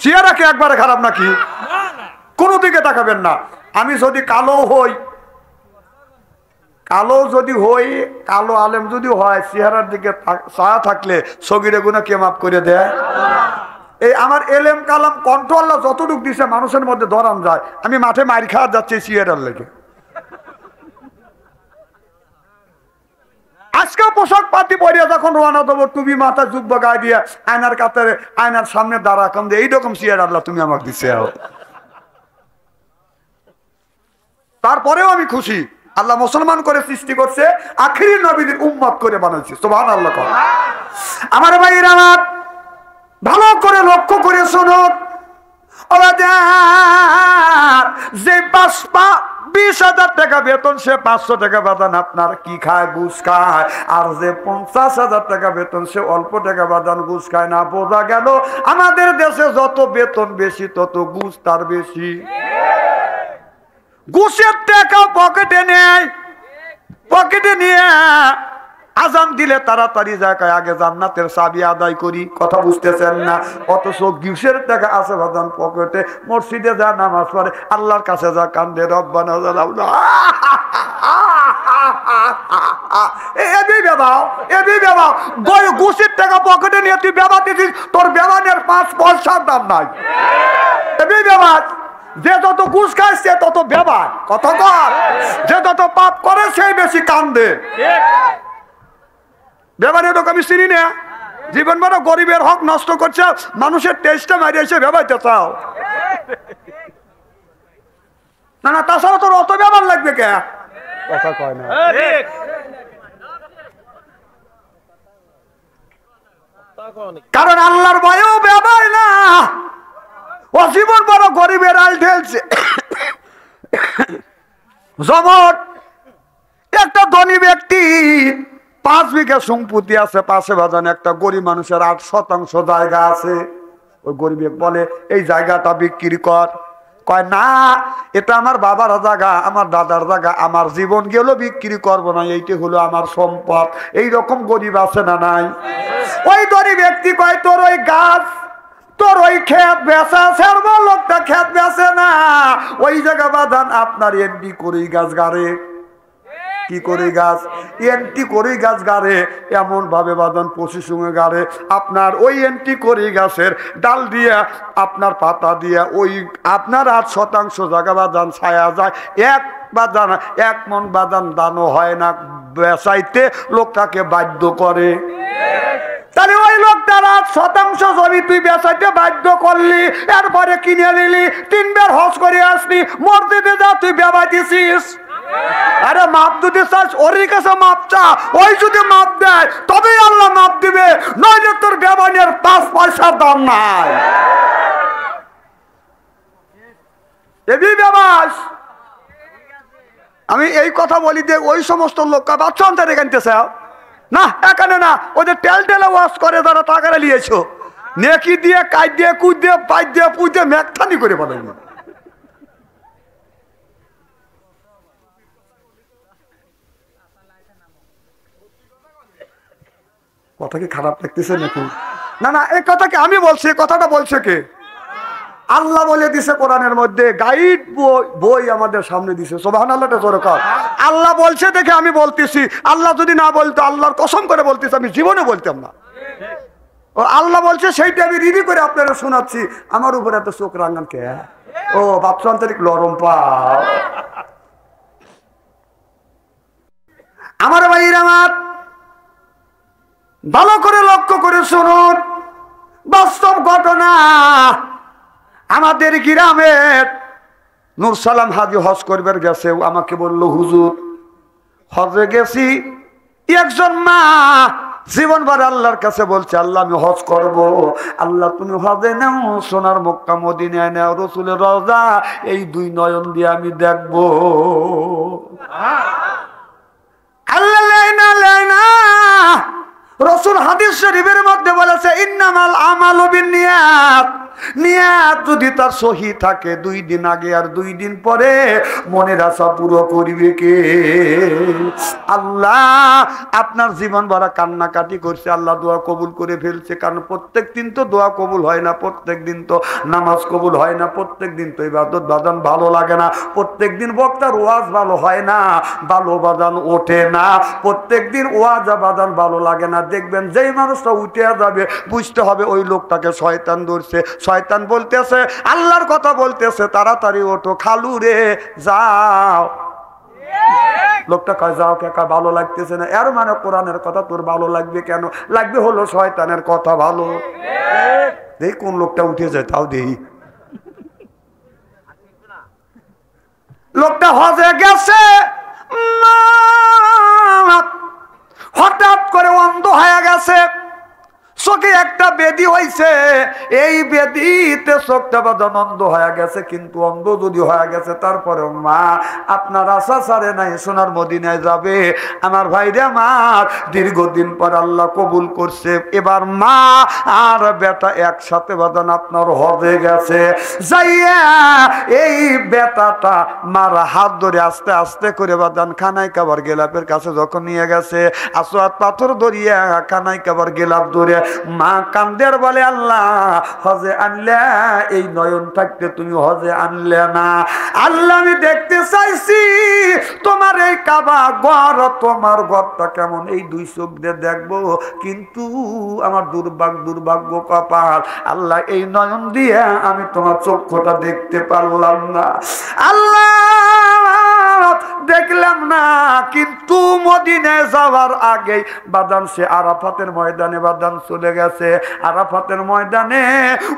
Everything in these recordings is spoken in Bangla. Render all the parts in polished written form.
চেহারা কি একবারে খারাপ নাকি? কোনো দিকে তাকাবেন না। আমি যদি কালো হই, কালো আলেম যদি হয়, চেহারার দিকে ছায়া থাকলে সগীরে গুনাহ কে মাফ করে দেয়? এই আমার এলেম কালাম কণ্ঠ আল্লাহ যতটুকু দিছে মানুষের মধ্যে ধরান যায়। আমি মাঠে মার খাওয়া যাচ্ছে চেহারার লেগে। আজকে পোশাক পাতি পরিয়া যখন রওনা দেবো, টুপি মাথা জুব্বা গায়ে দিয়ে আয়নার কাতারে আয়নার সামনে দাঁড়া কম দিয়ে এইরকম চেহারা আল্লাহ তুমি আমাকে দিচ্ছে। তারপরেও আমি খুশি, আল্লাহ মুসলমান করে সৃষ্টি করছে, আখিরি নবীদের উম্মত করে বানাইছে। সুবহানাল্লাহ। আমার ভাইরা আমার ভালো করে লক্ষ্য করে শুনুন, যে 20,000 টাকা বেতন সে 500 টাকা বাদান আপনার কি খায়? ঘুষ খায়। আর যে 50,000 টাকা বেতন সে অল্প টাকা বাদান ঘুষ খায় না। বোঝা গেল আমাদের দেশে যত বেতন বেশি তত ঘুষ তার বেশি। ঘুষের টাকা পকেটে নেয়, পকেটে নিয়ে আজান দিলে তাড়াতাড়ি যায় আগে জান্নাতের চাবি আদায় করি। কথা বুঝতেছেন না? অথচ ঘুষের টাকা আছে বাদান পকেটে, মসজিদে যা নামাজ পড়ে, আল্লাহর কাছে যা কান্দে রব্বানা জালাউনা। ঘুষের টাকা পকেটে নিয়ে তুই বেবা দিছিস, তোর বেবানের 5 পয়সার দাম নাই। যে যত ঘুষ খায় সে তত বেবার কথা কর, যে যত পাপ করে সেই বেশি কান্দে। বেবানের লোক আমি চিনি না, জীবন বড় গরিবের হক নষ্ট করছে, মানুষের টেস্টটা মারিয়ে এসে বেবাইতে চাও না। না তাছাড়া তোর অত বেবার লাগবে কে? কথা কয় না। কারণ আল্লাহর ভয়েও বেবায় না, ও জীবন বড় গরিবের আল ঢেলছে। যেমন একটা ধনী ব্যক্তি 5 বিঘা সম্পত্তি আছে, পাশে বাজান একটা গরিব মানুষের 8% জায়গা আছে। ওই গরিব বলে এই জায়গাটা বিক্রি কর। কয় না, এটা আমার বাবার জায়গা, আমার দাদার জায়গা, আমার জীবন গেল বিক্রি করবো না, এইটি হলো আমার সম্পদ। এইরকম গরিব আছে না নাই? ওই গরিব ব্যক্তি কয় তোর ওই গাছ, তোর ওই ক্ষেত বেচা ছাড়বো, লোকটা ক্ষেত বেচে না। ওই জায়গা বাদান আপনার এমপি করি গাছ গাড়ে, কি করে গাছ এন্টি করে গাছ গাড়ে, এমন ভাবে বাদান পশু সঙ্গে গাড়ে, আপনার ওই এন্টি করে গাছের ডাল দিয়ে আপনার পাতা দিয়ে ওই আপনার 8% জায়গা বাদান ছায়া যায়। এক মন বাদান দানও হয় না, বেচাইতে লোকটাকে বাধ্য করে। তাহলে ওই লোকটার 8% জমি তুই বেচাইতে বাধ্য করলি, এরপরে কিনে নিলি, 3 বার হজ করে আসলি, মসজিদে যা তুই বেবা দিছিস। আরে মাপ দিতে চাস, ওর কাছে মাপ চা, ওই যদি মাপ দেয় তবেই আল্লাহ মাপ দিবে, নইলে তোর বেবানের 5 পয়সার দাম নাই। আমি এই কথা বলি যে ওই সমস্ত লোক বাচ্চা আনতে কানতেছে না, এখানে না, ওদের টেলে ওয়াশ করে যারা টাকাটা নিয়েছ, নেকি দিয়ে কাজ দিয়ে কুদ দিয়ে পাই দিয়ে পুজ দিয়ে মেঘথানি করে বলেন। কথা কি খারাপ লাগতেছে নাকি? না না, এই কথা কি আমি বলছি? কথাটা বলছে কে? আল্লাহ বলে দিছে কোরআনের মধ্যে, গাইড বই আমাদের সামনে দিছে। সুবহানাল্লাহটা জোরে কর। আল্লাহ বলছে দেখে আমি বলতেছি, আল্লাহ যদি না বলতো, আল্লাহর কসম করে বলতেছি, আমি জীবনে বলতাম না। ও আল্লাহ বলছে সেইটা আমি রিডি করে আপনারা শোনাচ্ছি। আমার উপরে এত চোখ রাঙান কে? ও বাপসান্তরিক লরম পাও। আমার ভাইরা আমার ভালো করে লক্ষ্য করে শুনুন, বাস্তব ঘটনা। আমাদের গ্রামের নুরসালাম হাজি হজ করবার গেছে, আমাকে বলল হুজুর হজে গেছি। একজন মা জীবন ভর আল্লাহর কাছে বলছে, আল্লাহ আমি হজ করব। আল্লাহ তুমি হজে নাও, সোনার মক্কা মদিনায় নাও, রসুলের রওজা এই 2 নয়ন দিয়ে আমি দেখব। আল্লাহ লেনা রাসূল হাদিস শরীফের মধ্যে বলেছে ইন্নামাল আমালু বিন্নিয়াত। নিয়াত যদি তার সহি থাকে 2 দিন আগে আর 2 দিন পরে মনের আশা পুরো করবে কে? আল্লাহ। আপনার জীবন ভরা কান্নাকাটি করছে, আল্লাহ দোয়া কবুল করে ফেলছে। কারণ প্রত্যেক দিন তো দোয়া কবুল হয় না, প্রত্যেক দিন তো নামাজ কবুল হয় না, প্রত্যেক দিন তো ইবাদত বাদান ভালো লাগে না, প্রত্যেক দিন বক্তার ওয়াজ ভালো হয় না, ভালো বাদান ওঠে না, প্রত্যেক দিন ওয়াজ বাদান ভালো লাগে না। দেখবেন যেই মানুষটা উঠে যাবে বুঝতে হবে ওই লোকটাকে শয়তান ধরছে। শয়তান বলতেছে, আল্লাহর কথা বলতেছে, তাড়াতাড়ি ওঠো খালু রে যাও। লোকটা কয় যাও কাকা, ভালো লাগতেছে না। এর মানে কোরআনের কথা তোর ভালো লাগবে কেন? লাগবে হলো শয়তানের কথা ভালো। দেখ কোন লোকটা উঠে যায় তাও দেই। লোকটা হজে গেছে, হঠাৎ করে অন্ধ হয়ে গেছে, চোখে একটা বেদি হয়েছে, এই বেদিতে চোখটা বাঁধা অন্ধ হয়ে গেছে। কিন্তু অন্ধ যদি হয়ে গেছে তারপরে মা আপনার আশা ছাড়ে নাই, সোনার মদিনায় যাবে। আমার ভাইরে আমার দীর্ঘদিন পর আল্লাহ কবুল করছে, এবার মা আর বেটা একসাথে বাঁধান আপনার হজে গেছে। যাইয়া এই বেটাটা মার হাত ধরে আস্তে আস্তে করে বাঁধান খানাই কাবার গেলাপের কাছে যখন নিয়ে গেছে, আসোয়াত পাথর ধরিয়া খানাই কাবার গেলাপ ধরে মা কান্দের বলে, আল্লাহ হজে আনলে, এই নয়ন থাকতে তুমি হজে আনলে না। আল্লাহ আমি দেখতে চাইছি তোমার এই কাবা ঘর, তোমার ঘরটা কেমন, এই 2 চোখ দিয়ে দেখবো, কিন্তু আমার দুর্ভাগ্য কপাল, আল্লাহ এই নয়ন দিয়ে আমি তোমার চক্ষুটা দেখতে পারলাম না। আল্লাহ দেখলাম না, কিন্তু মদিনায় যাওয়ার আগে বাদান সে আরাফাতের ময়দানে বাদান চলে গেছে। আরাফাতের ময়দানে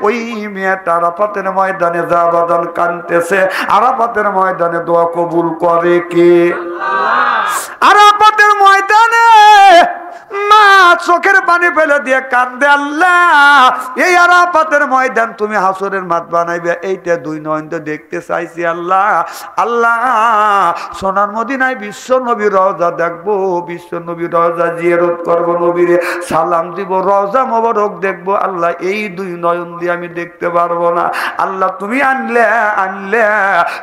ওই মেয়েটা আরাফাতের ময়দানে যা বাদান কাঁদতেছে। আরাফাতের ময়দানে দোয়া কবুল করে কে? আরাফাতের ময়দানে মা চোখের পানি ফেলে দিয়ে কান্দে, আল্লাহ এই আরাফাতের ময়দান তুমি হাসরের মাঠ বানাইবে, এইটা 2 নয়ন তো দেখতে চাইছি। আল্লাহ আল্লাহ সোনার মদিনায় বিশ্ব নবীর রওজা দেখবো, বিশ্ব নবীর রওজা জিয়ারত করবো, নবীরে সালাম দিব, রওজা মোবারক দেখবো। আল্লাহ এই 2 নয়ন দিয়ে আমি দেখতে পারবো না। আল্লাহ তুমি আনলে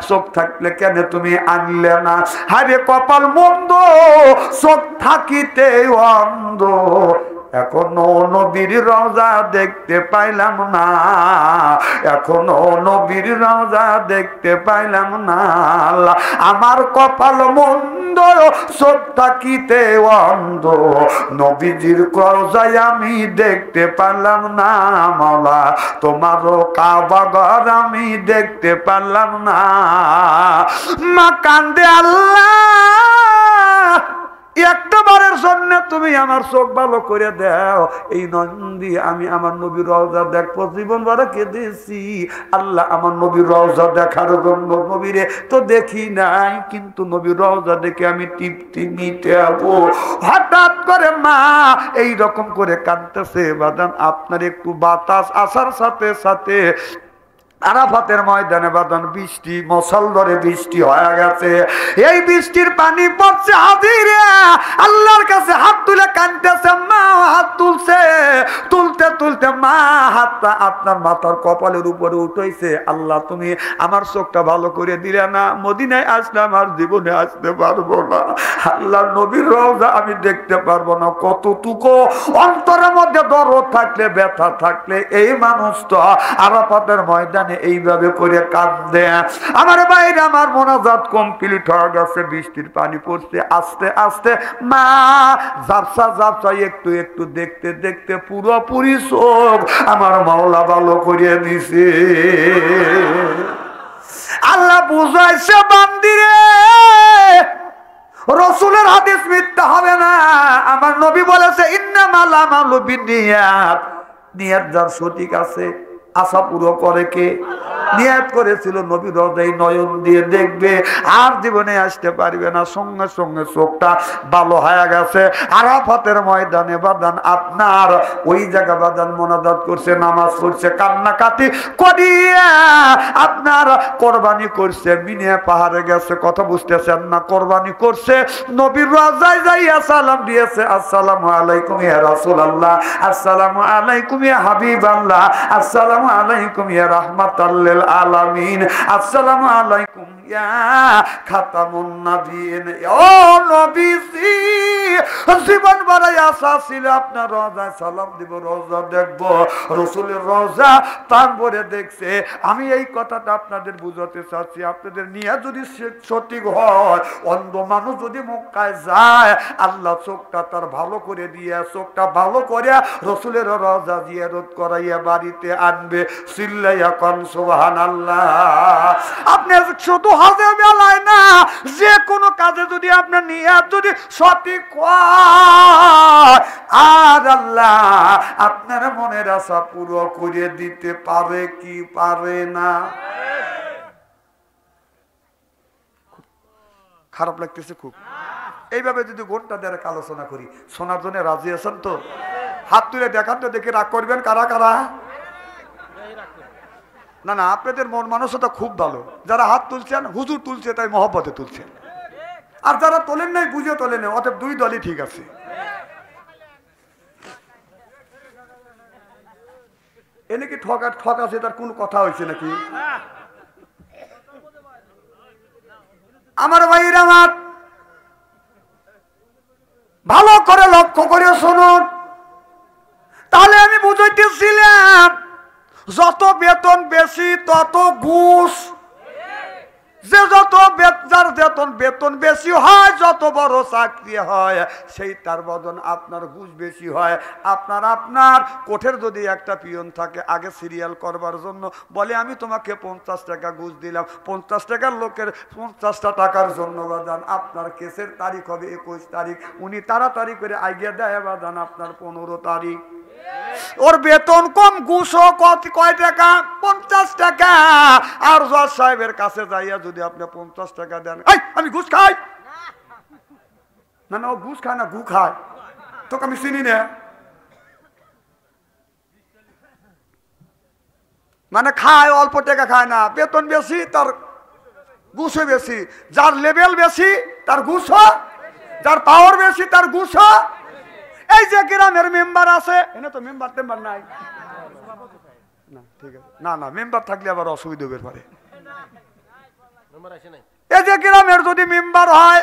চোখ থাকলে কেন তুমি আনলে না? হারে কপাল মন্দ, চোখ থাকিতে অন্ধ, এখনো নবীর রওজা দেখতে পাইলাম না, এখনো নবীর রওজা দেখতে পাইলাম না। আল্লাহ আমার কপাল মন্দ, চোখ থাকিতে অন্ধ, নবীজির রওজায় আমি দেখতে পারলাম না। মাওলা তোমারও কাবা ঘর আমি দেখতে পারলাম না। মা কান্দে, আল্লাহ একটা বারের জন্য তুমি আমার চোখ ভালো করে দাও, এই নয়ন দিয়ে আমি আমার নবীর রওজা দেখবো। জীবন ভরা কেঁদেছি, আল্লাহ আমার নবীর রওজা দেখার জন্য। নবীরে তো দেখি নাই, কিন্তু নবীর রওজা দেখে আমি তৃপ্তি নিতে যাবো। হঠাৎ করে মা এই রকম করে কাঁদতেছে। বাদান আপনার একটু বাতাস আসার সাথে সাথে আরাফাতের ময়দানে বাদান বৃষ্টি, মুষলধারে বৃষ্টি হয়ে গেছে। এই বৃষ্টির পানি পড়ছে হাজিরে, আল্লাহর কাছে হাত তুলে কাঁদতেছে। মা হাত তুলছে, তুলতে তুলতে মা হাতটা আপনার মাথার কপালের উপরে উঠাইছে। আল্লাহ তুমি আমার চোখটা ভালো করে দিলে না, মদিনায় আসলে আমার জীবনে আসতে পারবো না। আল্লাহ নবীর রওজা আমি দেখতে পারবো না। কতটুকু অন্তরের মধ্যে দরদ থাকলে, ব্যথা থাকলে এই মানুষটা আরাফাতের ময়দানে এইভাবে করে কাঁদে। আমার বাইরে আমার মোনাজাত কমপ্লিট হয়ে গেছে, বৃষ্টির পানি পড়ছে আস্তে আস্তে। মা ঝাপসা ঝাপসা একটু একটু দেখতে দেখতে পুরোপুরি চোখ আমার মাওলা ভালো করে দিছে। আল্লাহ বুঝাইছে বান্দিরে, রাসূলের হাদিস মিথ্যা হবে না। আমার নবী বলেছে ইন্নামাল আমালু বিন্নিয়াত, নিয়ত যার সঠিক আছে আশা পুরো করে কে? নিয়ত করেছিল নবী রওজায় নয়ন দিয়ে দেখবে, আর জীবনে আসতে পারবে না। সঙ্গে সঙ্গে চোখটা ভালো হয়ে গেছে। আরাফাতের ময়দানে বাদান আপনার ওই জায়গা বাদান মোনাজাত করছে, নামাজ পড়ছে, কান্নাকাটি করিয়া আপনার কোরবানি করছে, মিনে পাহাড়ে গেছে। কথা বুঝতেছেন না? কোরবানি করছে, নবীর রওজায় যাইয়া সালাম দিয়েছে, আসসালামু আলাইকুম ইয়া রাসূলুল্লাহ, আসসালামু আলাইকুম ইয়া হাবিবাল্লাহ, আসসালামু আলাইকুম ইয়া রাহমাতাল লিল আলামিন, আসসালামু আলাইকুম ইয়া খাতামুন নাবিয়িন। ও নবীজি, জীবন বাড়াই আশা ছিল আপনার রওজায় সালাম দিব, রওজা দেখব। রাসূলের রওজা প্রাণ ভরে দেখছে। আমি এই কথাটা আপনাদের বুঝাতে চাচ্ছি, আপনাদের নিয়ে যদি সঠিক হয়, অন্ধ মানুষ যদি মক্কায় যায়, আল্লাহ চোখটা তার ভালো করে দিয়ে, চোখটা ভালো করে রাসূলের রওজা জিয়ারত করাইয়া বাড়িতে আনবে। চিল্লাইয়া কোন সুবহানাল্লাহ। আপনি শুধু হজে বেলায় না, যে কোনো কাজে যদি আপনার নিয়ত যদি সঠিক হয়, আর আল্লাহ আপনার মনের আশা পুরো করে দিতে পারে কি পারে না? খারাপ লাগতেছে খুব? এইভাবে যদি ঘন্টা দেড়েক আলোচনা করি, শোনার জন্য রাজি আছেন তো? হাত তুলে দেখান তো, দেখে রাগ করবেন কারা কারা? না না, আপনাদের মন মানসিকতা খুব ভালো। যারা হাত তুলছেন, হুজুর তুলছে তাই মহব্বতে তুলছেন, আর যারা তোলেন নাই বুঝে তোলেন, অতএব দুই দলই ঠিক আছে। এ নাকি ঠক আছে, তার কোন কথা হয়েছে নাকি? আমার ভাইরা, আমার ভালো করে লক্ষ্য করে শুনুন, তাহলে আমি বুঝাইতেছিলাম যত বেতন বেশি তত ঘুষ। যে যত যার বেতন বেশি হয়, যত বড় চাকরি হয়, সেই তার বদন আপনার ঘুষ বেশি হয়। আপনার কোঠের যদি একটা পিয়ন থাকে, আগে সিরিয়াল করবার জন্য বলে আমি তোমাকে 50 টাকা ঘুষ দিলাম, 50 টাকার লোকের 50টা টাকার জন্য বাদান আপনার কেসের তারিখ হবে 21 তারিখ, উনি তাড়াতাড়ি করে আইগিয়ে দেয় বাদান আপনার 15 তারিখ। ওর বেতন কম, ঘুষও কয় টাকা? 50 টাকা। আর জজ সাহেবের কাছে যাইয়া যদি আপনি 50 টাকা দেন, আমি ঘুষ খাই না, না ও ঘুষ খায় না, ঘু খায়, তোকে আমি চিনি না। মানে খায়, অল্প টাকা খায় না, বেতন বেশি তার ঘুষও বেশি। যার লেভেল বেশি তার ঘুষও, যার পাওয়ার বেশি তার ঘুষও। এই যে গ্রামের মেম্বার আছে, এনে তো মেম্বার টেম্বার নাই না, ঠিক আছে, না না মেম্বার থাকলে আবার অসুবিধা হতে পারে। এই যে গ্রামের যদি মেম্বার হয়,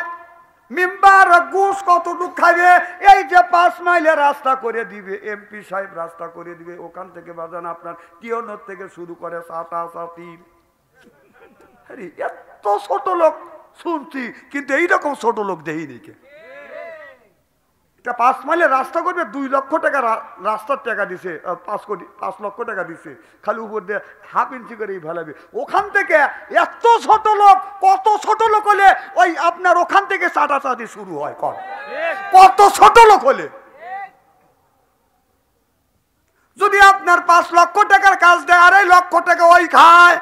মেম্বার ঘুষ কতটুক খাইবে? এই যে 5 মাইলের রাস্তা করে দিবে, এমপি সাহেব রাস্তা করে দিবে, ওখান থেকে বাজান আপনার টিওনোর থেকে শুরু করে চাটাচাটি। এত ছোট লোক শুনছি, কিন্তু এইরকম ছোট লোক দেখিনি। 5 মাইলের রাস্তা করবে, 2 লক্ষ টাকা রাস্তার টাকা দিছে, 5 লক্ষ টাকা দিছে, খালি উপর দিয়ে 1/2 ইঞ্চি করে ফেলাবে। ওখান থেকে এত ছোট লোক, কত ছোট লোক হলে ওই আপনার ওখান থেকে চাটাচাটি শুরু হয়? কত ছোট লোক হলে? যদি আপনার 5 লক্ষ টাকার কাজ দেয়, 2.5 লক্ষ টাকা ওই খায়।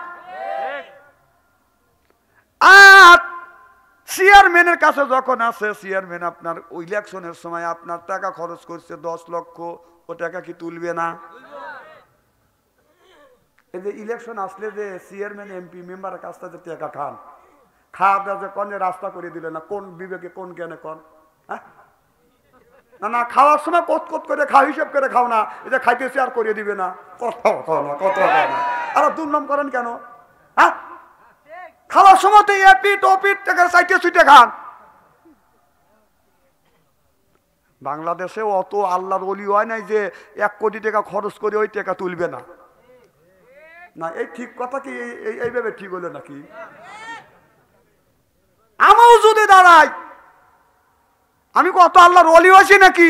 আর চেয়ারম্যানের কাছে যখন আছে, চেয়ারম্যান আপনার ইলেকশনের সময় আপনার টাকা খরচ করছে 10 লক্ষ, ও টাকা কি তুলবে না? এই যে ইলেকশন আসলে যে চেয়ারম্যান এমপি মেম্বারের কাছ থেকে টাকা খান, খাওয়া দাওয়া কনে রাস্তা করে দিলে না, কোন বিবেকে কোন জ্ঞানে কন? না না, খাওয়ার সময় কত কত করে খাও, হিসেব করে খাও না, এটা খাইতে শেয়ার করে দিবে না, কথা না, কথা না। আর দুর্নাম করেন কেন? হ্যাঁ, খাওয়ার সময় তো এপিট ওপিট টাকা চাইতে ছুটে খান। বাংলাদেশে অত আল্লাহর ওলি হয় নাই যে 1 কোটি টাকা খরচ করে ওই টাকা তুলবে না। না, এই ঠিক কথা কি এইভাবে ঠিক হলো নাকি? আমিও যদি দাঁড়াই, আমি কত আল্লাহর ওলি হয়েছি নাকি?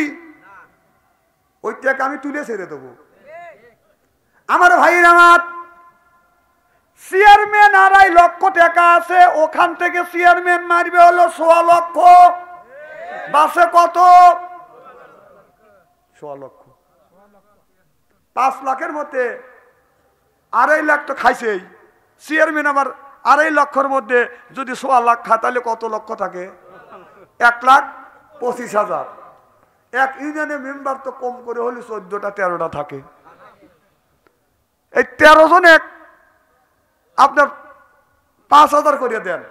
ওই টাকা আমি তুলে ছেড়ে দেবো। আমার ভাইয়ের, আমার চেয়ারম্যান 2.5 লক্ষ টাকা আছে, ওখান থেকে চেয়ারম্যান মারবে হলো 1.25 লক্ষ, বাসে কত? 1.25 লক্ষ। 5 লাখের মধ্যে 2.5 লাখ তো খাইছেই, চেয়ারম্যান আবার 2.5 লক্ষের মধ্যে যদি 1.25 লাখ খায় তাহলে কত লক্ষ থাকে? 1,25,000। এক ইউনিয়নের মেম্বার তো কম করে হলে 14টা 13টা থাকে। এই 13 জনে আপনার 5,000 করে দেন,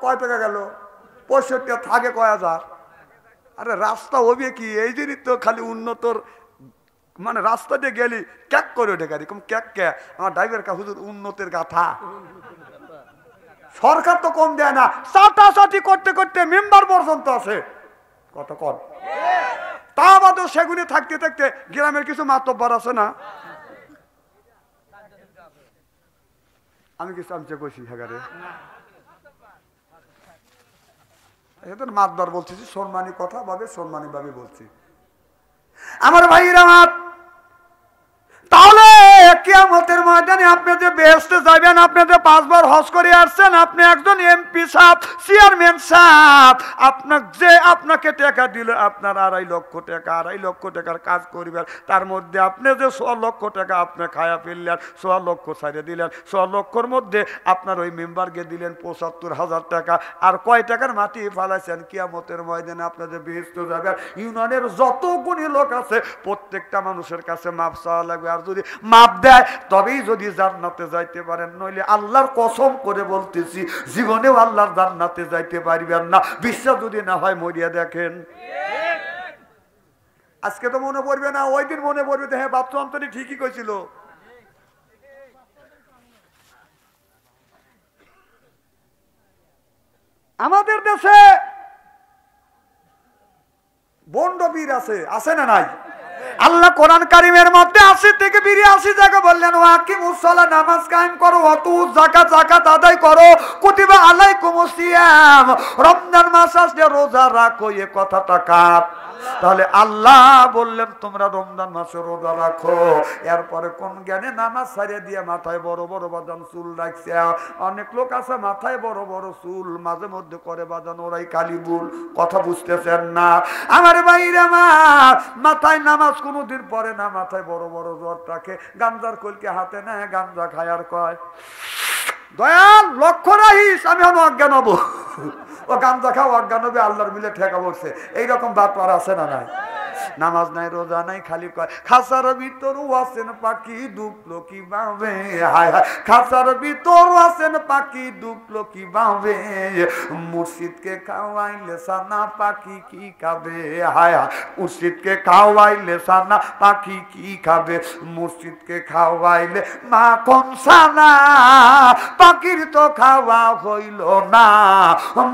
কয় টাকা গেল? 65 থাকে কয় হাজার? আরে রাস্তা হবে কি? এই জন্যই তো খালি উন্নতর মানে রাস্তা দিয়ে গেলি ক্যাক করে ওঠে গাড়ি, কম ক্যাক কে আমার ড্রাইভার কা হুজুর উন্নতের গাথা। সরকার তো কম দেয় না, চাটাচাটি করতে করতে মেম্বার পর্যন্ত আছে। কত কর তা বাদও সেগুলি থাকতে থাকতে গ্রামের কিছু মাতব্বর আছে না, আমি কি চামচে কইছি হেগারে এদের মাতবার বলছি, সম্মানী কথা ভাবে সম্মানী ভাবে বলছি আমার ভাইরা। আমার তাহলে কিয়ামতের ময়দানে আপনি যে বেহেশতে যাবেন, আপনি যে 5 বার হজ করে আসছেন, আপনি একজন এমপি সাহেব, চেয়ারম্যান সাহেব, আপনাকে টাকা দিল আপনার 2.5 লক্ষ টাকা, 2.5 লক্ষ টাকার কাজ করবেন, তার মধ্যে আপনি যে 100 লক্ষ টাকা আপনি খায়া ফেললেন, 100 লক্ষ ছাড়ে দিলেন, 100 লক্ষর মধ্যে আপনার ওই মেম্বারকে দিলেন 75,000 টাকা, আর কয় টাকার মাটি ফালাইছেন? কিয়ামতের ময়দানে আপনি যে বেহেশতে যাবেন, ইউনিয়নের যত গুণী লোক আছে প্রত্যেকটা মানুষের কাছে মাপ চাওয়া লাগবে, আর যদি মাপ দেয় তবেই যদি জান্নাতে যাইতে পারেন, নইলে আল্লাহর কসম করে বলতেছি জীবনেও আল্লাহর জান্নাতে যাইতে পারবেন না। বিশ্বাস যদি না হয় মরিয়া দেখেন। আজকে তো মনে পড়বে না, ওই দিন মনে পড়বে, হ্যাঁ বাচ্চা অন্তরি ঠিকই কইছিল। আমাদের দেশে বন্ডবীর আছে না নাই? আল্লাহ কোরআন কারিমের মধ্যে 80 থেকে 82 জায়গা বললেন ওয়াকিমুস সালাত, নামাজ কায়েম করো, ওয়াতুজ যাকাত, যাকাত আদায় করো, কুতিবা আলাইকুমুস সিয়াম, রমজান মাস আসলে রোজা রাখো, এই কথাটা কার? তাহলে আল্লাহ বললেন তোমরা রমজান মাসে রোজা রাখো। এরপরে কোন জ্ঞানে নামাজ ছাড়িয়ে দিয়ে মাথায় বড় বড় বাদাম চুল রাখছে। অনেক লোক আছে মাথায় বড় বড় চুল, মাঝে মধ্যে করে বাদান, ওরাই কালি বুল। কথা বুঝতেছেন না আমার ভাইরা? আমার মাথায় নামাজ কোনোদিন পরে না, মাথায় বড় বড় জ্বর থাকে, গাঞ্জার কলকে হাতে নেয়, গাঞ্জা খায় আর কয় দয়াল লক্ষ্য রাখিস আমি হন অজ্ঞান হবো। ও গাঞ্জা খাও অজ্ঞান হবে, আল্লাহর মিলে ঠেকা বলছে। এইরকম ব্যাপার আছে না নাই? নামাজ নাই, রোজা নাই, খালি কয় খাসার ভিতর আছেন পাখি ডুবলো কি ভাবে, হায় হায় খাসার ভিতর আছেন পাখি ডুবলো কি ভাবে, মুর্শিদকে খাওয়াইলে সানা পাখি কি খাবে, হায় হায় মুর্শিদকে খাওয়াইলে সানা পাখি কি খাবে, মুর্শিদকে খাওয়াইলে মাখন সানা পাখির তো খাওয়া হইল না,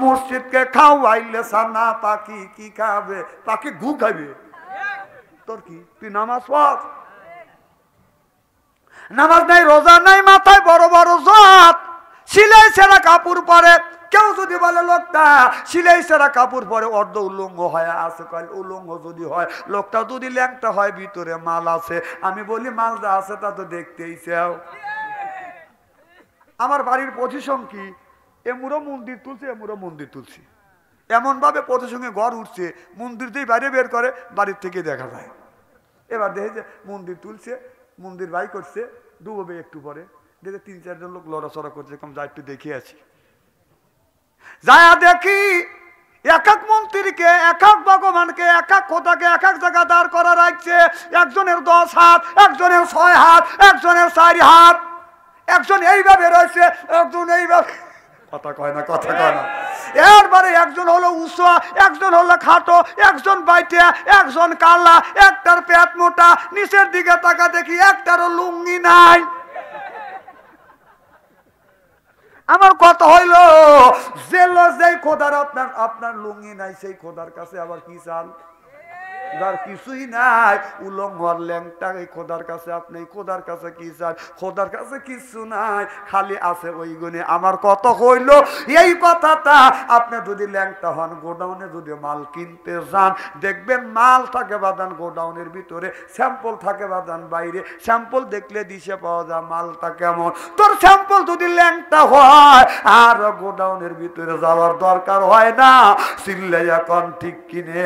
মুর্শিদকে খাওয়াইলে সানা পাখি কি খাবে, পাখি ঘু খাবে। তোর কি? তুই নামাজ পড়, নামাজ নাই, রোজা নাই, মাথায় বড় বড় জাত, সিলাই সেরা কাপড় পরে। কেউ যদি বলে লোকটা সিলাই সেরা কাপড় পরে অর্ধ উলঙ্গ হয় আছে, উলঙ্গ যদি হয় লোকটা যদি ল্যাংটা হয় ভিতরে মাল আছে, আমি বলি মাল যা আছে তা তো দেখতেই চাও। আমার বাড়ির পজিশন কি? এমুরো মন্দির তুলছে, এমুরো মন্দির তুলছি, এমন ভাবে পজিশনে ঘর উঠছে, মন্দির দিয়ে বাইরে বের করে বাড়ির থেকে দেখা যায়। এবার দেখে যে মন্দির তুলছে, মন্দির বাই করছে, ডুবোবে একটু পরে দেখে 3-4 জন লোক লড়াচড়া করছে, কম যা একটু দেখে আছি। যায়া দেখি এক এক মন্ত্রীকে, এক এক ভগবানকে, এক এক খোদাকে এক এক জায়গা দাঁড় করা রাখছে। একজনের 10 হাত, একজনের 6 হাত, একজনের 4 হাত, একজন এইভাবে রয়েছে, একজন এইভাবে, কথা কয় না, কথা কয় না। এরপরে একজন হলো উঁচা, একজন হলো খাটো, একজন বাইটে, একজন কালা, একটার পেট মোটা, নিচের দিকে তাকা দেখি একটারও লুঙ্গি নাই। আমার কথা হইল যেই খোদার আপনার লুঙ্গি নাই, সেই খোদার কাছে আবার কি চান? যার কিছুই নাই, উলঙ্গ ল্যাংটা, এই খোদার কাছে আপনি খোদার কাছে কি চান? খোদার কাছে কিছু নাই, খালি আছে ওই গুণে। আমার কথা হইল এই কথাটা, আপনি যদি ল্যাংটা হন, গোডাউনে যদি মাল কিনতে যান, দেখবেন মাল থাকে বাদান গোডাউনের ভিতরে, স্যাম্পল থাকে বাদান বাইরে, স্যাম্পল দেখলে দিশে পাওয়া যায় মালটা কেমন। তোর স্যাম্পল যদি ল্যাংটা হয় আর গোডাউনের ভিতরে যাওয়ার দরকার হয় না, চিল্লাই এখন ঠিক কিনে।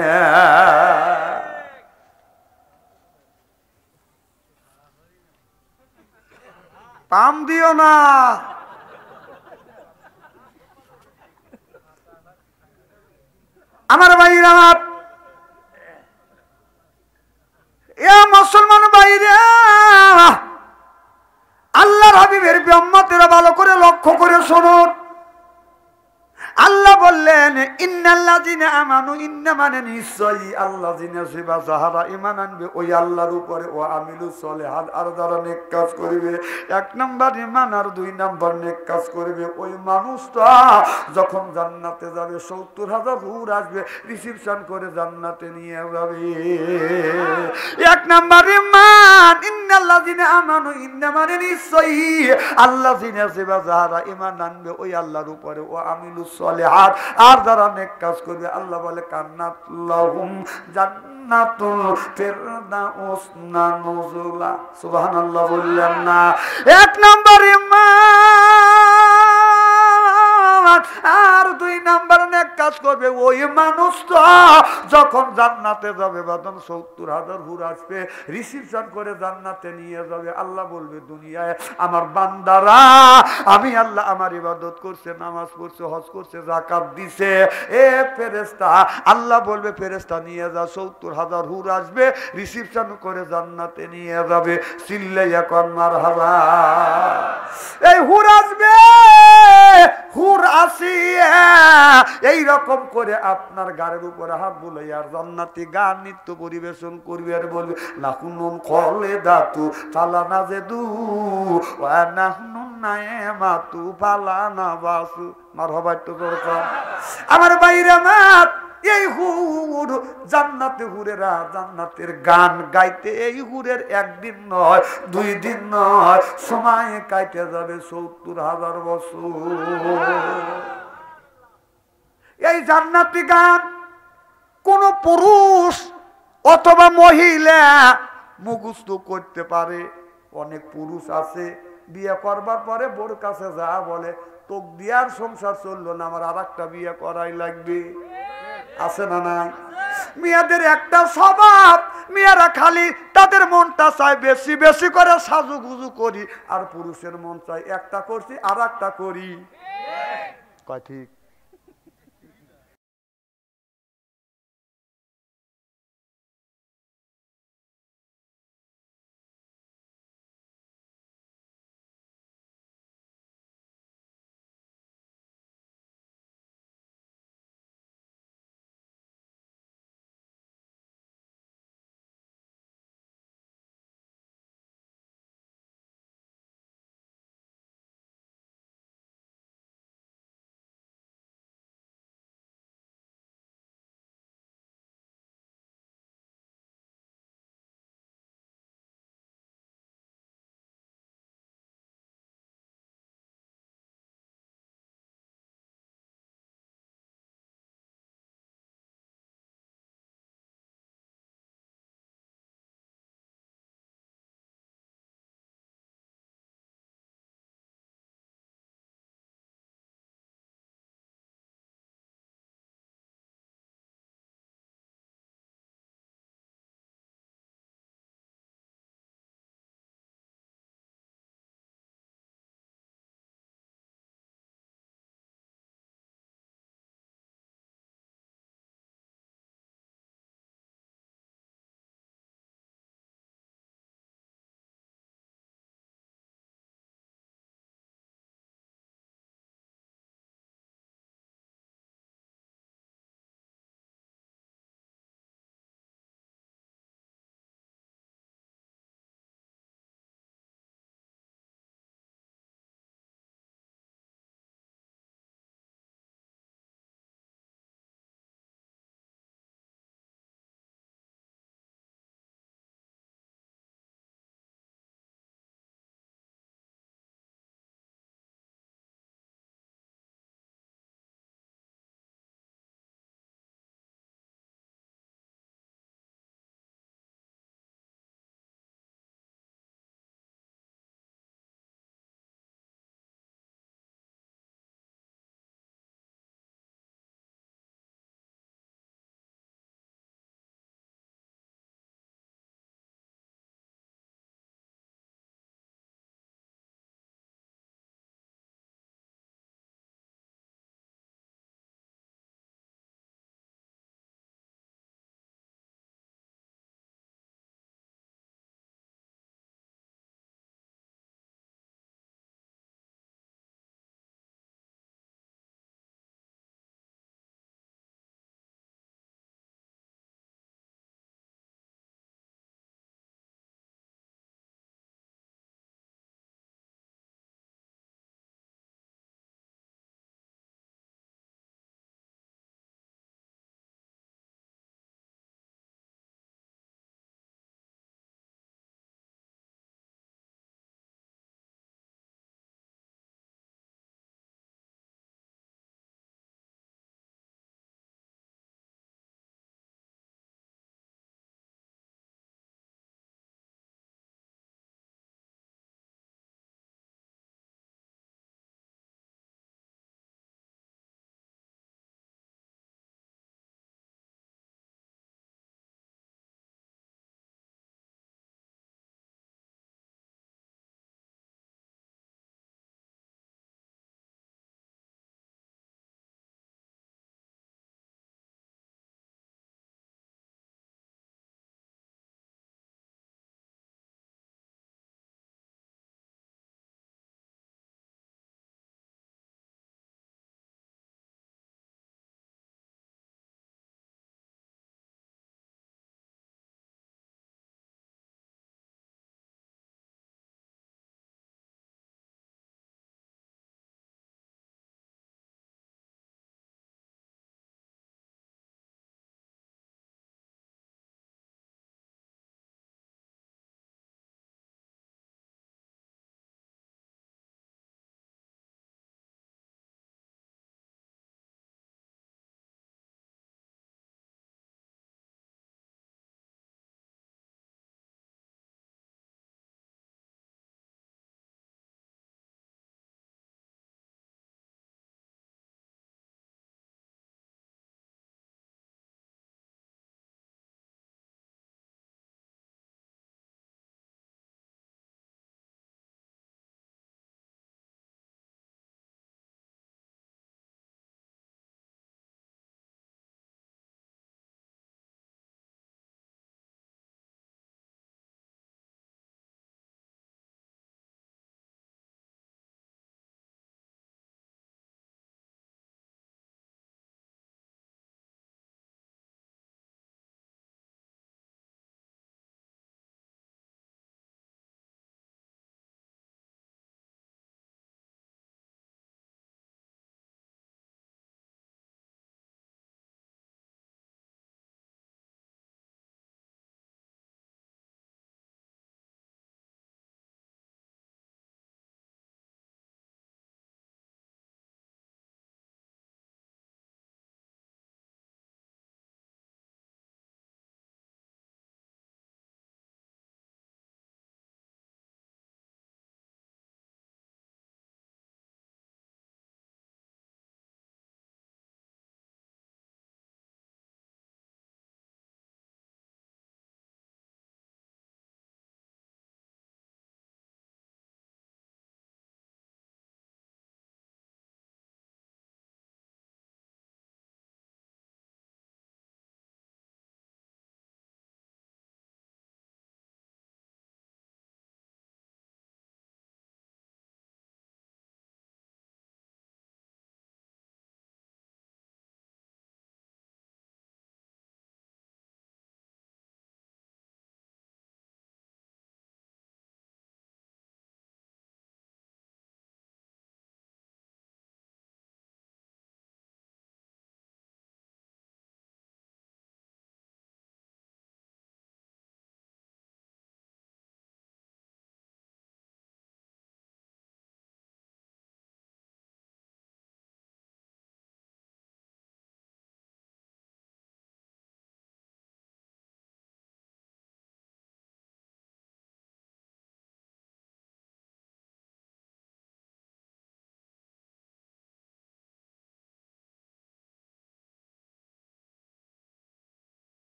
পাম দিও না। আমার ভাইরা, আমার এ মুসলমান ভাইরা, আল্লাহর হাবিবের উম্মতেরা ভালো করে লক্ষ্য করে শুনুন। আল্লাহ বললেন ইন্নাল্লাযিনা আমানু, ইন্না মানে নিশ্চয়ই, আল্লাযিনা সিবা যাহারা ঈমান আনবে ওই আল্লাহর উপরে, ও আমিলুস সলিহাত আর যারা নেক কাজ করবে। এক নাম্বার ঈমান আর দুই নাম্বার নেক কাজ করবে। ওই মানুষটা যখন জান্নাতে যাবে ৭০,০০০ হুর আসবে রিসিপশন করে জান্নাতে নিয়ে যাবে। এক নাম্বার ঈমান, ইন্নাল্লাযিনা আমানু, ইন্না মানে নিশ্চয়ই, আল্লাযিনা সিবা যাহারা ঈমান আনবে ওই আল্লাহর উপরে, ও আমিলুস সলিহাত আর যারা নেক কাজ করবে। আল্লাহ বলে কান্নাত লাহুম জান্নাতুল ফিরদাউস নুজুলা। সুবহানাল্লাহ বললেন না? এক নম্বর ঈমান আর দুই নাম্বার নেক কাজ করবে। ওই মানুষটা যখন জান্নাতে যাবে, বাদন ৭০,০০০ হুর আসবে রিসিপশন করে জান্নাতে নিয়ে যাবে। আল্লাহ বলবে দুনিয়ায় আমার বান্দারা, আমি আল্লাহ আমার ইবাদত করছে, নামাজ পড়ছে, হজ করছে, যাকাত দিছে, এ ফেরেশতা, আল্লাহ বলবে ফেরেশতা নিয়ে যা, ৭০,০০০ হুর আসবে রিসিপশন করে জান্নাতে নিয়ে যাবে। চিল্লাইয়া কর মারহাবা। এই হুর আসবে, হুর আসিয়া এই রকম করে আপনার গাড়ির উপরে হাত বুলাইয়া আর জান্নাতি গান নৃত্য পরিবেশন করবে আর বলবে লাকুনুন খালিদাতু ফালানা জেদু ওয়া নাহনু নাইমাতু ফালানা বাসু। মারহাবা একটু দরকার। আমার বাইরে মাত এই হুর, জান্নাতে হুরেরা জান্নাতের গান গাইতে এই হুরের একদিন নয়, 2 দিন নয়, সময় কাটে যাবে ৭০,০০০ বছর। এই জান্নাতি গান কোন পুরুষ অথবা মহিলা মুখস্থ করতে পারে? অনেক পুরুষ আছে বিয়ে করবার পরে বোর কাছে যা বলে, তোক দিয়ার সংসার চললো না, আমার আর একটা বিয়ে করাই লাগবে। আছে না নাই? মেয়েদের একটা স্বভাব, মেয়েরা খালি তাদের মনটা চায় বেশি বেশি করে সাজুগুজু করি, আর পুরুষের মন চায় একটা করছি আর একটা করি। কয় ঠিক?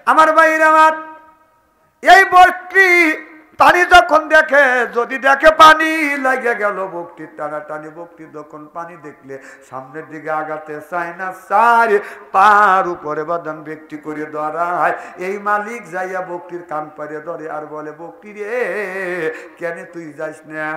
আমার ভাইরা আমার, এই বকরি পানি যখন দেখে, যদি দেখে পানি লাগে গেল, বকরি টানাটানি, বকরি যখন পানি দেখলে সামনের দিকে আগাতে চায় না, চার পার উপরে বাদান ব্যক্তি করে ধরায়। এই মালিক যাইয়া বকরির কান পারে ধরে আর বলে, বকরি রে কেন তুই যাইস না?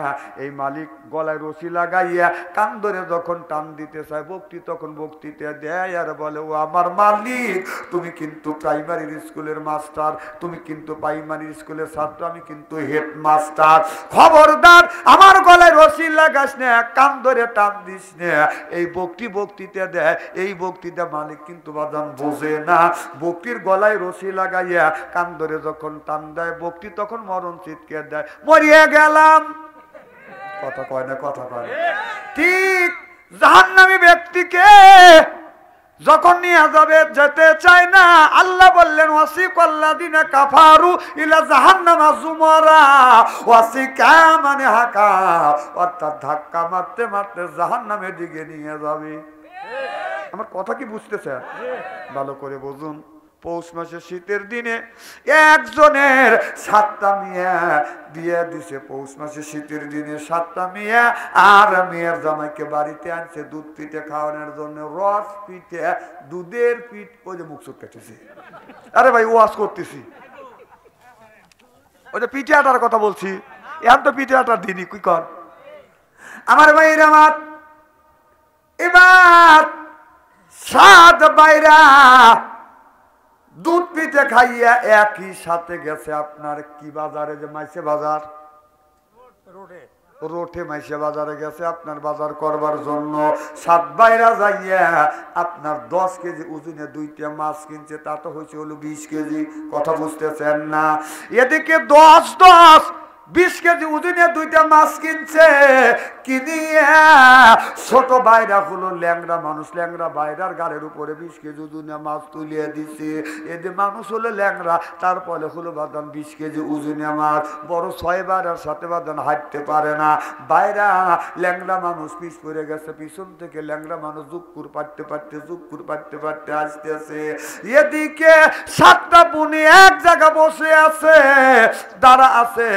এই মালিক গলায় রশি লাগাইয়া কান ধরে যখন টান দিতে চায়, বকরি তখন বক্তৃতা দেয় আর বলে, ও আমার মালিক, তুমি কিন্তু প্রাইমারি স্কুলের মাস্টার, তুমি কিন্তু প্রাইমারি স্কুলের ছাত্র, আমি কিন্তু হেডমাস্টার, খবরদার আমার গলায় রশি লাগাস না, কান ধরে টান দিস না। এই বক্তৃতা দেয়। এই বক্তৃতা মালিক কিন্তু বাদান বোঝে না। বকরির গলায় রশি লাগাইয়া কান ধরে যখন টান দেয়, বকরি তখন মরণ চিৎকার দেয়, মরিয়া গেলাম। কথা কয় না, কথা কয় না। ঠিক জাহান্নামী ব্যক্তিকে যখন নিয়ে যাবে, যেতে চায় না। আল্লাহ বললেন, ওয়াসিকাল্লাযিনা কাফারু ইলা জাহান্নামা যুমারা, ওয়াসিকা মানে হাকা, অর্থাৎ ধাক্কা মারতে মারতে জাহান্নামের দিকে নিয়ে যাবে। আমার কথা কি বুঝতেছেন? ভালো করে বুঝুন। পৌষ মাসে শীতের দিনে একজনের 7টা মেয়ে বিয়ে দিছে। পৌষ মাসে শীতের দিনে 7টা মেয়ে আর মেয়ের জামাইকে বাড়িতে আনছে দুধ পিঠে খাওয়ানোর জন্য। রস পিঠে, দুধের পিঠ। ওই যে মুখ চোখ কেটেছে, আরে ভাই ওয়াজ করতেছি, ওই যে পিঠে আটার কথা বলছি। এখন তো পিঠে আটার দিনই কি কর আমার ভাইয়ের আমার। এবার 7 বাইরা দুধ পিঠে খাইয়া একই সাথে গেছে আপনার কি বাজারে, যে মাইসে বাজার, রোঠে মাইসে বাজারে গেছে আপনার বাজার করবার জন্য। 7 বাইরা যাইয়া আপনার 10 কেজি ওজনে 2টা মাছ কিনছে, তা তো হয়েছে হলো 20 কেজি। কথা বুঝতেছেন না? এদিকে 20 কেজি ওজনে 2টা মাছ কিনছে, কিনিয়া ছোট বাইরা হলো ল্যাংড়া মানুষ, ল্যাংড়া বাইরার গাড়ির উপরে 20 কেজি ওজনে মাছ তুলিয়ে দিছে। এদের মানুষ হলো ল্যাংড়া, তারপরে হলো বাদান 20 কেজি ওজনে মাছ। বড় 6 বাইরার সাথে বাদান হাঁটতে পারে না। বাইরা ল্যাংড়া মানুষ পিছ পড়ে গেছে, পিছন থেকে ল্যাংড়া মানুষ জুকুর পাড়তে পারতে আসতেছে। এদিকে 7টা বুনি এক জায়গা বসে আছে, দাঁড়া আছে,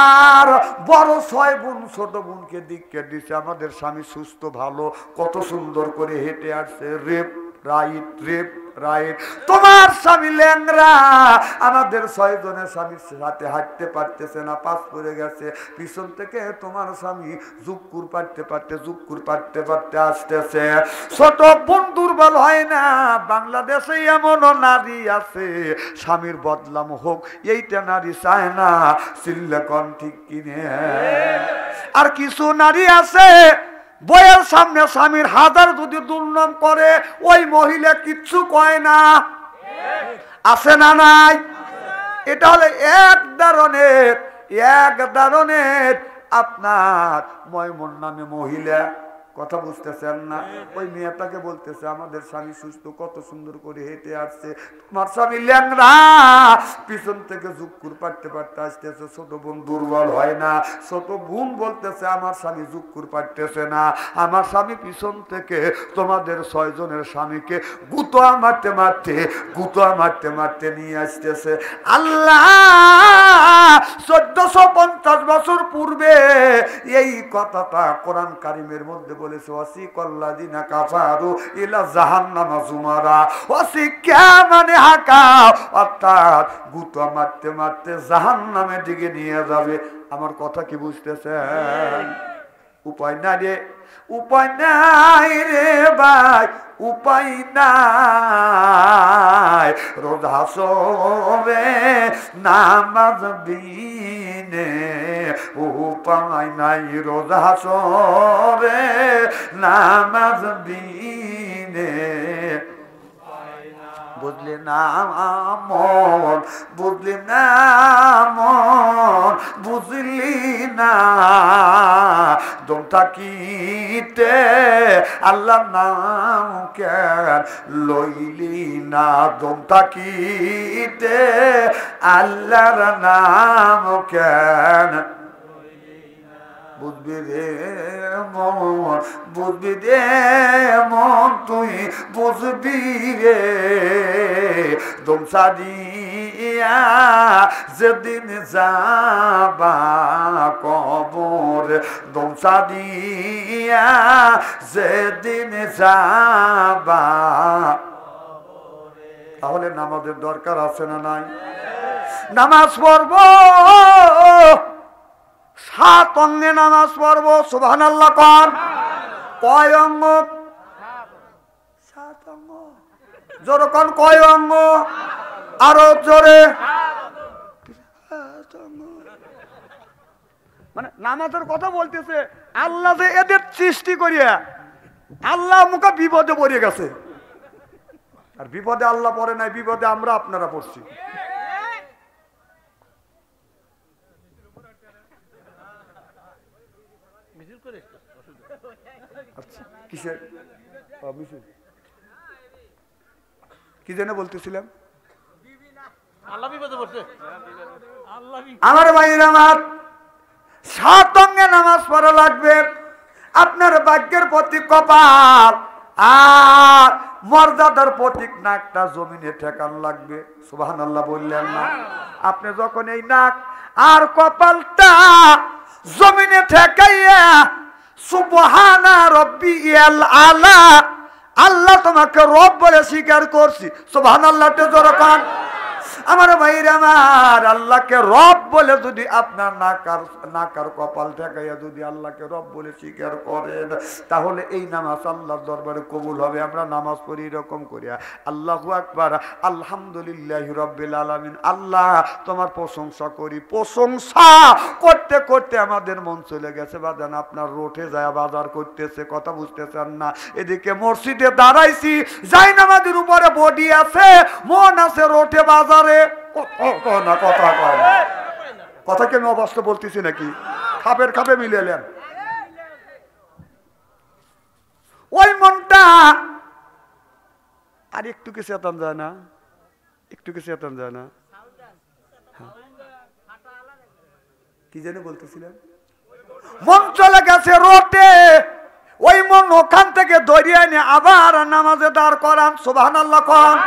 আর বড় 6 বোন ছোট বোনকে দিকে দিছে, আমাদের স্বামী সুস্থ ভালো, কত সুন্দর করে হেঁটে আসছে, রেপ রাইট রেপ রাইট। তোমার স্বামী ল্যাংড়া, আমাদের 6 জনের স্বামীর সাথে হাঁটতে পারতেছে না, পাশ পড়ে গেছে। পিছন থেকে তোমার স্বামী জুকুর পারতে আসতেছে। ছোট বোন দুর্বল হয় না। বাংলাদেশে এমনও নারী আছে, স্বামীর বদলাম হোক এইটা নারী চায় না। সিল্লেকন ঠিক কিনে। আর কিছু নারী আছে, বইয়ের সামনে স্বামীর হাজার যদি দুর্নাম করে, ওই মহিলা কিচ্ছু কয় না। আছে না নাই? এটা হলে এক ধরনের আপনার ময়মন নামে মহিলা। কথা বুঝতেছেন না? ওই মেয়েটাকে বলতেছে, আমাদের স্বামী সুস্থ, কত সুন্দর করে হেঁটে আসছে, তোমার স্বামী ল্যাংড়া, পিছন থেকে জুকুর পারতে আসতেছে। ছোট বোন দুর্বল হয় না। ছোট বোন বলতেছে, আমার স্বামী জুকুর পারতেছে না, আমার স্বামী পিছন থেকে তোমাদের 6 জনের স্বামীকে গুতা মারতে নিয়ে আসতেছে। আল্লাহ 1450 বছর পূর্বে এই কথাটা কোরআন কারিমের মধ্যে বলেছে, ওয়াসিকাল্লাযিনা কাফারু ইলা জাহান্নামা যুমারা, ওয়াসিকা মানে হাকা, অর্থাৎ গুতা মারতে জাহান্নামের দিকে নিয়ে যাবে। আমার কথা কি বুঝতেছেন? উপায় নাই রে ভাই, উপায় নাই। রোজ হাসবে নামাজ বিনে, উপায় নাই। রোজ হাসবে নামাজ বিনে, বুঝলি না মন, বুঝলি না মন, বুঝলি না দম থাকিতে আল্লাহর নাম কেন লইলি না, দম থাকিতে আল্লাহর নাম কেন বুঝবি রে মন, বুঝবি রে মন, তুই বুঝবি রে দমসারিয়া যেদিন যাবা কবর দমসারিয়া যেদিন যাবা। তাহলে নামাজের দরকার আছে না নাই? নামাজ পড়ব, 7 অঙ্গে নামাজ পড়ব। সুবহানাল্লাহ কর। কয় অঙ্গ? 7 অঙ্গ। জোরে কোন কয় অঙ্গ? আরো জোরে। মানে নামাজের কথা বলতেছে। আল্লাহ যে এদের সৃষ্টি করিয়া আল্লাহ মুখে বিপদে পড়ে গেছে। আর বিপদে আল্লাহ পড়ে নাই, বিপদে আমরা আপনারা পড়ছি। কিসের কি যেন বলতেছিলাম? আমার ভাইয়ের আমার 7 অঙ্গে নামাজ পড়া লাগবে। আপনার ভাগ্যের প্রতীক কপাল আর মর্যাদার প্রতীক নাকটা জমিনে ঠেকান লাগবে। সুবহানাল্লাহ বললেন না? আপনি যখন এই নাক আর কপালটা জমিনে ঠেকাইয়া সুবহানা রাব্বিয়াল আলা, আল্লাহ তোমাকে রব বলে স্বীকার করছি। সুবহানাল্লাহ তে জোরে কান। আমার ভাইরা আমার, আল্লাহকে রব বলে যদি আপনার নাকার কপাল ঠেকাইয়া যদি আল্লাহকে রব বলে স্বীকার করেন, তাহলে এই নামাজ আল্লাহর দরবারে কবুল হবে। আমরা নামাজ পড়ি এরকম করিয়া, আল্লাহু আকবার, আলহামদুলিল্লাহি রাব্বিল আলামিন। আল্লাহ তোমার প্রশংসা করি। প্রশংসা করতে করতে আমাদের মন চলে গেছে বাজান আপনার রোঠে যায় বাজার করতেছে। কথা বুঝতেছেন না? এদিকে মসজিদে দাঁড়াইছি, যাই নামাজের উপরে বডি আছে, মন আছে রোঠে বাজারে। কথা কি আমি অবাস্তব বলতেছি নাকি? খাপের খাপে মিলেলেন। ওই মনটা আর একটু কি চেতন যায় না? একটু কি চেতন যায় না? কি জানি বলতেছিলেন? মন চলে গেছে রোটে। ওই মন ওখান থেকে দরিয়ে নিয়ে আবার নামাজে দাঁড় করান। সুবহানাল্লাহ কোন।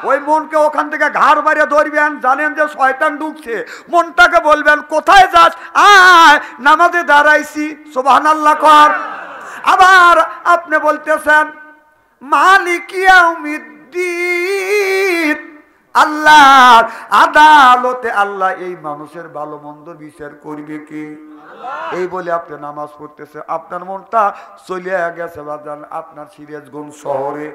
ওই মনকে ওখান থেকে ঘাড় বাইরে ধরবেন, জানেন যে শয়তান ঢুকছে। মনটাকে বলবেন কোথায় যাস? আয় নামাজে দাঁড়াইছি। সুবহানাল্লাহ কোন। আবার আপনি বলতেছেন মালিক ইয়াউমিদ্দিন, আল্লাহর আদালতে আল্লাহ এই মানুষের ভালো মন্দ বিচার করবে কি? এই বলে আপনি নামাজ পড়তেছে, আপনার মনটা চলে গেছে বাজান আপনার সিরাজগঞ্জ শহরে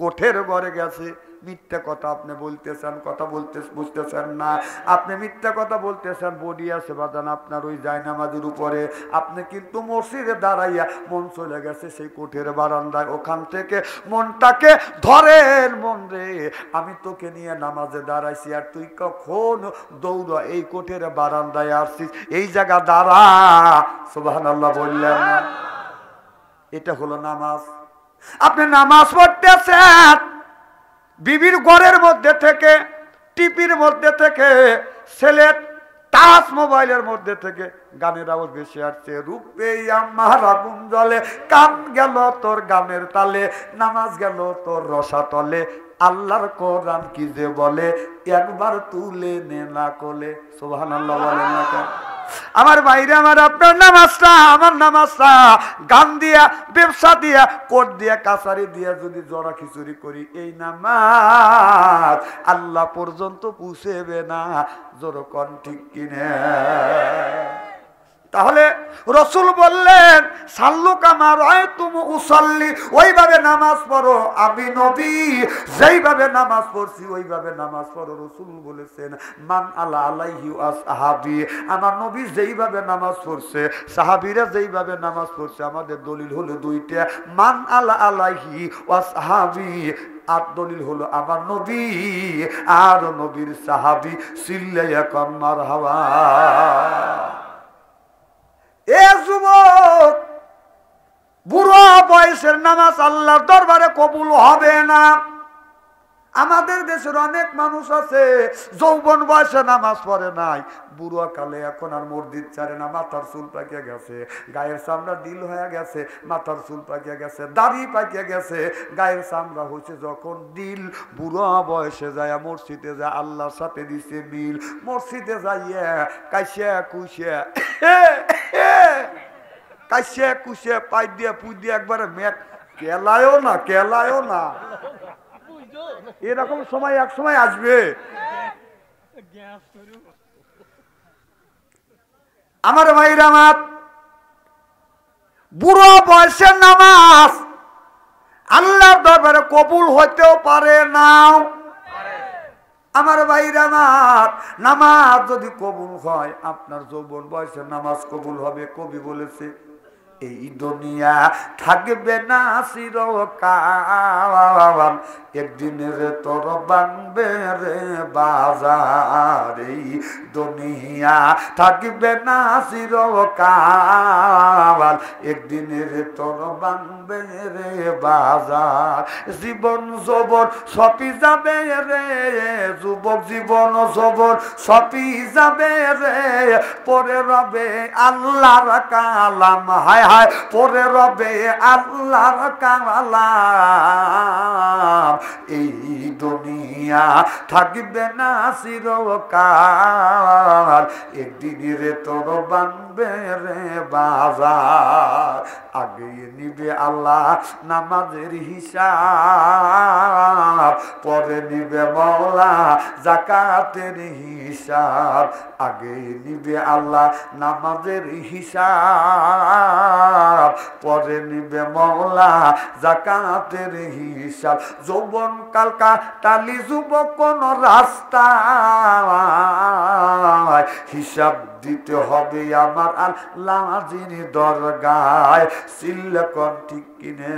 কোঠের ঘরে গেছে। মিথ্যা কথা আপনি বলতেছেন, কথা বলতে বুঝতেছেন না। আপনি মিথ্যা কথা বলতেছেন। বডি আছে বাজান আপনার ওই জায়নামাজের উপরে, আপনি কিন্তু মসজিদে দাঁড়াইয়া মন চলে গেছে সেই কোঠের বারান্দায়। ওখান থেকে মনটাকে ধরেন, মন রে আমি তোকে নিয়ে নামাজে দাঁড়াইছি আর তুই কখন দৌড় এই কোঠের বারান্দায় আসছিস, এই জায়গা দাঁড়া। সুবহানাল্লাহ বললেন না? এটা হলো নামাজ। আপনি নামাজ পড়তেছেন, বিবির ঘরের মধ্যে থেকে, টিপির মধ্যে থেকে, ছেলের টাচ মোবাইলের মধ্যে থেকে গানের আওয়াজ বেশি আসছে। রূপে আমার আগুন জ্বলে, কান গেল তোর গানের তালে, নামাজ গেল তোর রসাতলে, আল্লাহর কোরআন কি যে বলে, একবার তুলে নে না কোলে। সুবহানাল্লাহ বলেন না কেন? আমার বাইরে আমার আপনার নামাজটা, আমার নামাজটা গান দিয়া, ব্যবসা দিয়া, কোট দিয়া, কাছারি দিয়া যদি জরা খিচুড়ি করি, এই নামাজ আল্লাহ পর্যন্ত পৌঁছেবে না। জোরকন ঠিক কিনে? তাহলে রসুল বললেন সাল্লু কামা রাআইতুমু উসাল্লি, ওইভাবে নামাজ পড়ো। আমি নবী যেইভাবে নামাজ পড়ছি ওইভাবে নামাজ পড়ো। রসুল বলেছেন মান আলা আলাইহি আসহাবি, আমার নবী যেইভাবে নামাজ পড়ছে, সাহাবীরা যেইভাবে নামাজ পড়ছে। আমাদের দলিল হলো দুইটা, মান আলা আলাইহি আসহাবি, আর দলিল হলো আমার নবী আর নবীর সাহাবী। সিল্লাইয়া কাম মারহাবা। এ যুবক, বুড়ো বয়সের নামাজ আল্লাহর দরবারে কবুল হবে না। আমাদের দেশের অনেক মানুষ আছে যৌবন বয়সে নামাজ পড়ে নাই, বুড়ো কালে এখন আর মসজিদ ছাড়ে না, মাথার চুল পাকিয়ে গেছে, গায়ের চামড়া ডিল হয়ে গেছে, মাথার চুল পাকিয়ে গেছে, দাড়ি পাকিয়ে গেছে, গায়ের চামড়া হচ্ছে যখন ডিল, বুড়ো বয়সে যায় মসজিদে যায়, আল্লাহর সাথে দিছে মিল, মসজিদে যাইয়া কাইসে কুইসে কাইসে কুইসে পাই দিয়ে পুই দিয়ে একবারে মেঘ কেলায়ও না, কেলায়ও না। এরকম সময় এক সময় আসবে। আমার ভাইরা, আমার বুড়ো বয়সের নামাজ আল্লাহর দরবারে কবুল হইতেও পারে না। আমার ভাইরা, আমার নামাজ যদি কবুল হয়, আপনার যৌবন বয়সের নামাজ কবুল হবে। কবি বলেছে, এই দুনিয়া থাকবে না চিরকাল, একদিনের তোর বানবে রে বাজার। এই দুনিয়া থাকবে না চিরকাল, একদিনের তোর বানবে রে বাজার। জীবন যৌবন সপি যাবে রে যুবক, জীবন যৌবন সপি যাবে রে, পরে রবে আল্লাহর কালাম, হায় হায় পরে রবে আল্লাহর কালাম। এই দুনিয়া থাকবে না চিরকাল, একদিন রে তোর বানবে রে বাজার। আগে নিবে আল্লাহ নামাজের হিসাব, পরে নিবে মওলা যাকাতের হিসাব। আগে নিবে আল্লাহ নামাজের হিসাব, পরে নিবে মওলা যাকাতের হিসাব। যৌবন কালকা টালি যুবক কোন রাস্তা, হিসাব দিতে হবে আমার আল্লাহ যিনি দরগায়। সিল্লা কোন ঠিক কিনে।